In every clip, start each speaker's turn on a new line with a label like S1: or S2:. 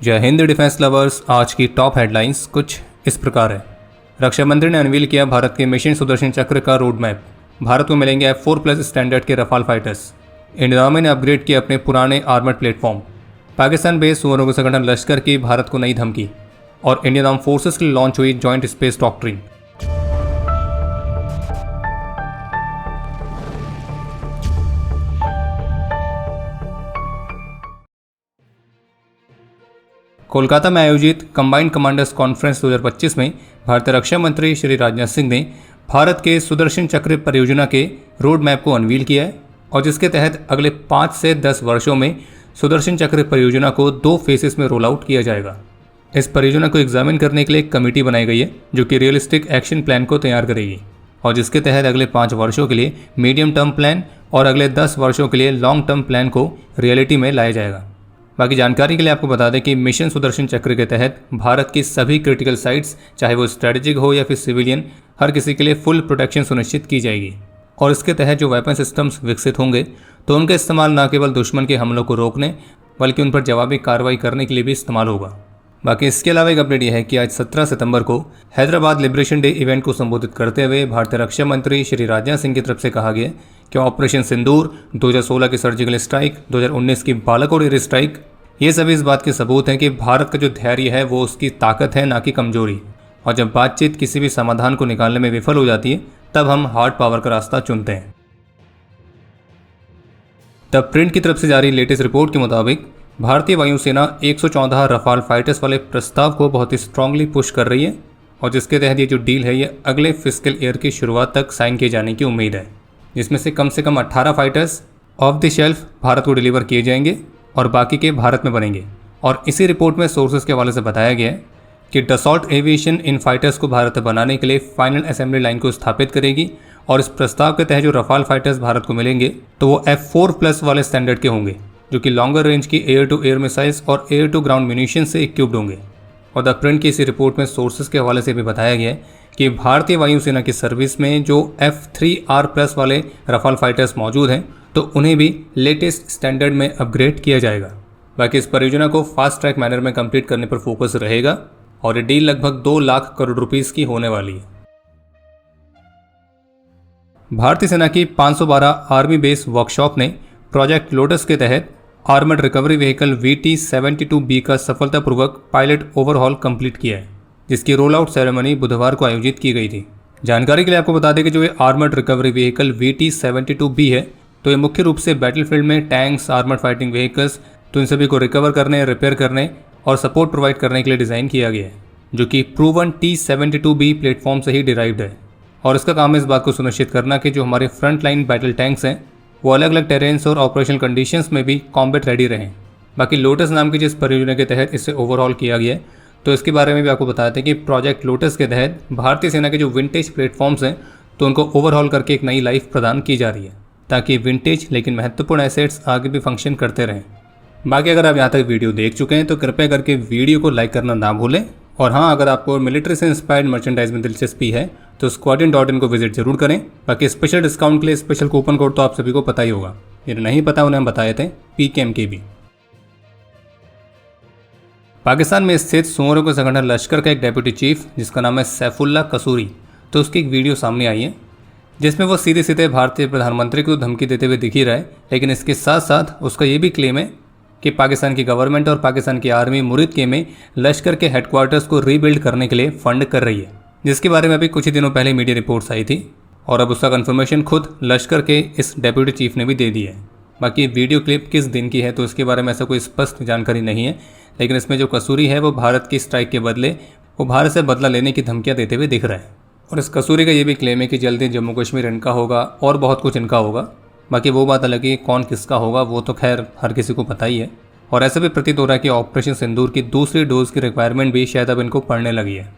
S1: जय Hind defence lovers. आज की टॉप हेडलाइंस कुछ इस प्रकार है। रक्षा मंत्री ने अनवील किया भारत के मिशन सुदर्शन चक्र का रोड मैप। भारत को मिलेंगे F4+ स्टैंडर्ड के रफाल फाइटर्स। इंडियन आर्मी ने अपग्रेड किया अपने पुराने आर्मर्ड प्लेटफॉर्म। पाकिस्तान बेस्ड सुअरों के संगठन लश्कर की भारत को नई धमकी। और इंडियन आर्म फोर्सेस के लिए लॉन्च हुई जॉइंट स्पेस डॉक्ट्रिन। कोलकाता में आयोजित कंबाइंड कमांडर्स कॉन्फ्रेंस 2025 में भारतीय रक्षा मंत्री श्री राजनाथ सिंह ने भारत के सुदर्शन चक्र परियोजना के रोड मैप को अनवील किया है और जिसके तहत अगले 5 से 10 वर्षों में सुदर्शन चक्र परियोजना को 2 फेसेस में रोल आउट किया जाएगा। इस परियोजना को एग्जामिन करने के लिए एक कमेटी बनाई गई है जो कि रियलिस्टिक एक्शन प्लान को तैयार करेगी और जिसके तहत अगले 5 वर्षों के लिए मीडियम टर्म प्लान और अगले 10 वर्षों के लिए लॉन्ग टर्म प्लान को रियलिटी में लाया जाएगा। बाकी जानकारी के लिए आपको बता दें कि मिशन सुदर्शन चक्र के तहत भारत की सभी क्रिटिकल साइट्स, चाहे वो स्ट्रेटेजिक हो या फिर सिविलियन, हर किसी के लिए फुल प्रोटेक्शन सुनिश्चित की जाएगी। और इसके तहत जो वेपन सिस्टम्स विकसित होंगे तो उनका इस्तेमाल न केवल दुश्मन के हमलों को रोकने बल्कि उन पर जवाबी कार्रवाई करने के लिए भी इस्तेमाल होगा। बाकी इसके अलावा एक अपडेट यह है कि आज 17 सितंबर को हैदराबाद लिबरेशन डे इवेंट को संबोधित करते हुए भारतीय रक्षा मंत्री श्री राजनाथ सिंह की तरफ से कहा गया कि ऑपरेशन सिंदूर, 2016 की सर्जिकल स्ट्राइक, 2019 की बालाकोट एयर स्ट्राइक, ये सभी इस बात के सबूत हैं कि भारत का जो धैर्य है वो उसकी ताकत है, ना कि कमजोरी। और जब बातचीत किसी भी समाधान को निकालने में विफल हो जाती है तब हम हार्ड पावर का रास्ता चुनते हैं। तब प्रिंट की तरफ से जारी लेटेस्ट रिपोर्ट के मुताबिक भारतीय वायुसेना 114 रफाल फाइटर्स वाले प्रस्ताव को बहुत ही स्ट्रांगली पुश कर रही है और जिसके तहत ये जो डील है ये अगले फिस्कल ईयर की शुरुआत तक साइन किए जाने की उम्मीद है, जिसमें से कम 18 fighters of the shelf Bharat को डिलीवर किए जाएंगे और बाकी के भारत में बनेंगे। और इसी रिपोर्ट में सोर्सेज के हवाले से बताया गया है कि डसॉल्ट एविएशन इन फाइटर्स को भारत में बनाने के लिए फाइनल असेंबली लाइन को स्थापित करेगी और इस प्रस्ताव के तहत जो रफाल फाइटर्स भारत को मिलेंगे तो वो F4+ वाले स्टैंडर्ड के होंगे जो कि लॉन्गर रेंज की एयर टू एयर मिसाइल्स और एयर टू ग्राउंड म्यूनिशन से इक्विप्ड होंगे। और द प्रिंट की इसी रिपोर्ट में सोर्सेज के हवाले से भी बताया गया है कि भारतीय वायुसेना की सर्विस में जो F3R+ वाले रफाल फाइटर्स मौजूद हैं तो उन्हें भी लेटेस्ट स्टैंडर्ड में अपग्रेड किया जाएगा। बाकी इस परियोजना को फास्ट ट्रैक मैनर में कंप्लीट करने पर फोकस रहेगा और ये डील लगभग 2 लाख करोड़ रुपीस की होने वाली है। भारतीय सेना की 512 आर्मी बेस वर्कशॉप ने प्रोजेक्ट लोटस के तहत आर्मर्ड रिकवरी व्हीकल VT-72B का सफलतापूर्वक पायलट ओवरहॉल कंप्लीट किया है, जिसकी रोल आउट सेरेमनी बुधवार को आयोजित की गई थी। जानकारी के लिए आपको बता दें कि जो ये आर्मर्ड रिकवरी व्हीकल VT-72B है तो ये मुख्य रूप से बैटलफील्ड में टैंक्स, आर्मर्ड फाइटिंग व्हीकल्स, तो इन सभी को रिकवर करने, रिपेयर करने और सपोर्ट प्रोवाइड करने के लिए डिज़ाइन किया गया है, जो कि प्रूवन T-72B प्लेटफॉर्म से ही डिराइव्ड है। और इसका काम है इस बात को सुनिश्चित करना कि जो हमारे फ्रंट लाइन बैटल टैंक्स हैं वो अलग अलग टेरेन्स और ऑपरेशनल कंडीशंस में भी कॉम्बैट रेडी रहें। बाकी लोटस नाम की जिस परियोजना के तहत इसे ओवरऑल किया गया है तो इसके बारे में भी आपको बताते हैं कि प्रोजेक्ट लोटस के तहत भारतीय सेना के जो विंटेज प्लेटफॉर्म्स हैं तो उनको ओवरहॉल करके एक नई लाइफ प्रदान की जा रही है ताकि विंटेज लेकिन महत्वपूर्ण एसेट्स आगे भी फंक्शन करते रहें। बाकी अगर आप यहाँ तक वीडियो देख चुके हैं तो कृपया करके वीडियो को लाइक करना ना भूलें। और हाँ, अगर आपको मिलिट्री से इंस्पायर्ड मर्चेंडाइज में दिलचस्पी है तो squadron.in को विजिट जरूर करें। बाकी स्पेशल डिस्काउंट के लिए स्पेशल कूपन कोड तो आप सभी को पता ही होगा, जिन्हें नहीं पता उन्हें हम बताए थे PKMKB। पाकिस्तान में स्थित सुअरों के संगठन लश्कर का एक डेप्यूटी चीफ जिसका नाम है सैफुल्ला कसूरी, तो उसकी एक वीडियो सामने आई है जिसमें वो सीधे सीधे भारतीय प्रधानमंत्री को धमकी देते हुए दिख ही रहा है। लेकिन इसके साथ साथ उसका ये भी क्लेम है कि पाकिस्तान की गवर्नमेंट और पाकिस्तान की आर्मी मुरीदके में लश्कर के हेडक्वार्टर्स को रीबिल्ड करने के लिए फंड कर रही है, जिसके बारे में अभी कुछ ही दिनों पहले मीडिया रिपोर्ट्स आई थी और अब उसका कंफर्मेशन खुद लश्कर के इस डेप्यूटी चीफ ने भी दे दी है। बाकी वीडियो क्लिप किस दिन की है तो इसके बारे में ऐसा कोई स्पष्ट जानकारी नहीं है, लेकिन इसमें जो कसूरी है वो भारत की स्ट्राइक के बदले वो भारत से बदला लेने की धमकियाँ देते हुए दिख रहा है। और इस कसूरी का ये भी क्लेम है कि जल्दी जम्मू कश्मीर इनका होगा और बहुत कुछ इनका होगा। बाकी वो बात अलग है, कौन किसका होगा वो तो खैर हर किसी को पता ही है। और ऐसा भी प्रतीत हो रहा है कि ऑपरेशन सिंदूर की दूसरी डोज की रिक्वायरमेंट भी शायद अब इनको पड़ने लगी है।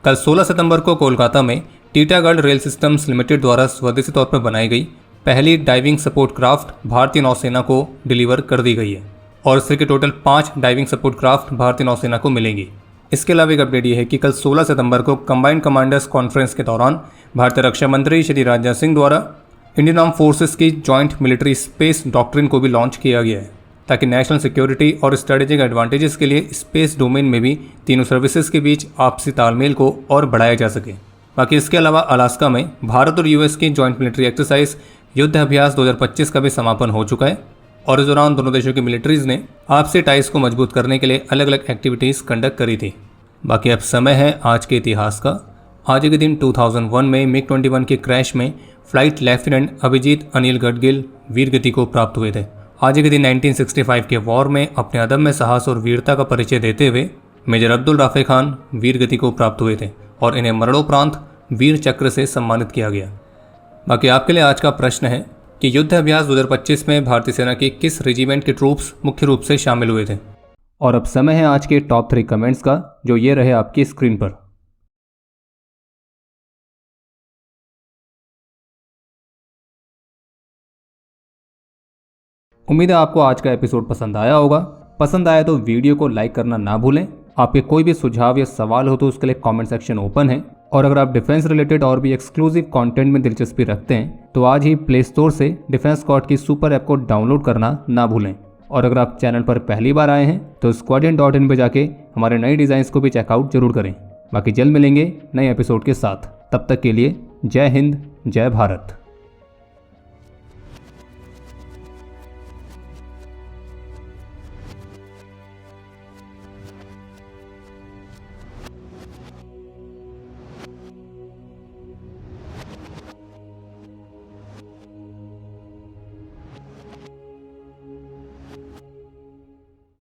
S1: कल 16 सितंबर को कोलकाता में टीटागढ़ रेल सिस्टम्स लिमिटेड द्वारा स्वदेशी तौर पर बनाई गई पहली डाइविंग सपोर्ट क्राफ्ट भारतीय नौसेना को डिलीवर कर दी गई है और इससे के टोटल 5 डाइविंग सपोर्ट क्राफ्ट भारतीय नौसेना को मिलेंगी। इसके अलावा एक अपडेट ये है कि कल 16 सितंबर को कंबाइंड कमांडर्स कॉन्फ्रेंस के दौरान भारतीय रक्षा मंत्री श्री राजनाथ सिंह द्वारा इंडियन आर्म फोर्सेस की जॉइंट मिलिट्री स्पेस डॉक्ट्रिन को भी लॉन्च किया गया है, ताकि नेशनल सिक्योरिटी और स्ट्रेटेजिक एडवांटेजेस के लिए स्पेस डोमेन में भी तीनों सर्विसेज के बीच आपसी तालमेल को और बढ़ाया जा सके। बाकी इसके अलावा अलास्का में भारत और यूएस की जॉइंट मिलिट्री एक्सरसाइज युद्ध अभ्यास 2025 का भी समापन हो चुका है और इस दौरान दोनों देशों की मिलिट्रीज ने आपसी टाइज को मजबूत करने के लिए अलग अलग एक्टिविटीज़ कंडक्ट करी थी। बाकी अब समय है आज के इतिहास का। आज के दिन 2001 में MiG-21 के क्रैश में फ्लाइट लेफ्टिनेंट अभिजीत अनिल गडगिल वीरगति को प्राप्त हुए थे। आज के दिन 1965 के वॉर में अपने अदम्य साहस और वीरता का परिचय देते हुए मेजर अब्दुल राफे खान वीरगति को प्राप्त हुए थे और इन्हें मरणोपरांत वीर चक्र से सम्मानित किया गया। बाकी आपके लिए आज का प्रश्न है कि युद्ध अभ्यास 2025 में भारतीय सेना के किस रेजिमेंट के ट्रूप्स मुख्य रूप से शामिल हुए थे। और अब समय है आज के टॉप 3 कमेंट्स का, जो ये रहे आपकी स्क्रीन पर। उम्मीद है आपको आज का एपिसोड पसंद आया होगा। पसंद आया तो वीडियो को लाइक करना ना भूलें। आपके कोई भी सुझाव या सवाल हो तो उसके लिए कमेंट सेक्शन ओपन है। और अगर आप डिफेंस रिलेटेड और भी एक्सक्लूसिव कंटेंट में दिलचस्पी रखते हैं तो आज ही प्ले स्टोर से डिफेंस स्क्वाड की सुपर ऐप को डाउनलोड करना ना भूलें। और अगर आप चैनल पर पहली बार आए हैं तो squadron.in पे जाके हमारे नए डिज़ाइंस को भी चेकआउट जरूर करें। बाकी जल्द मिलेंगे नए एपिसोड के साथ। तब तक के लिए जय हिंद, जय भारत।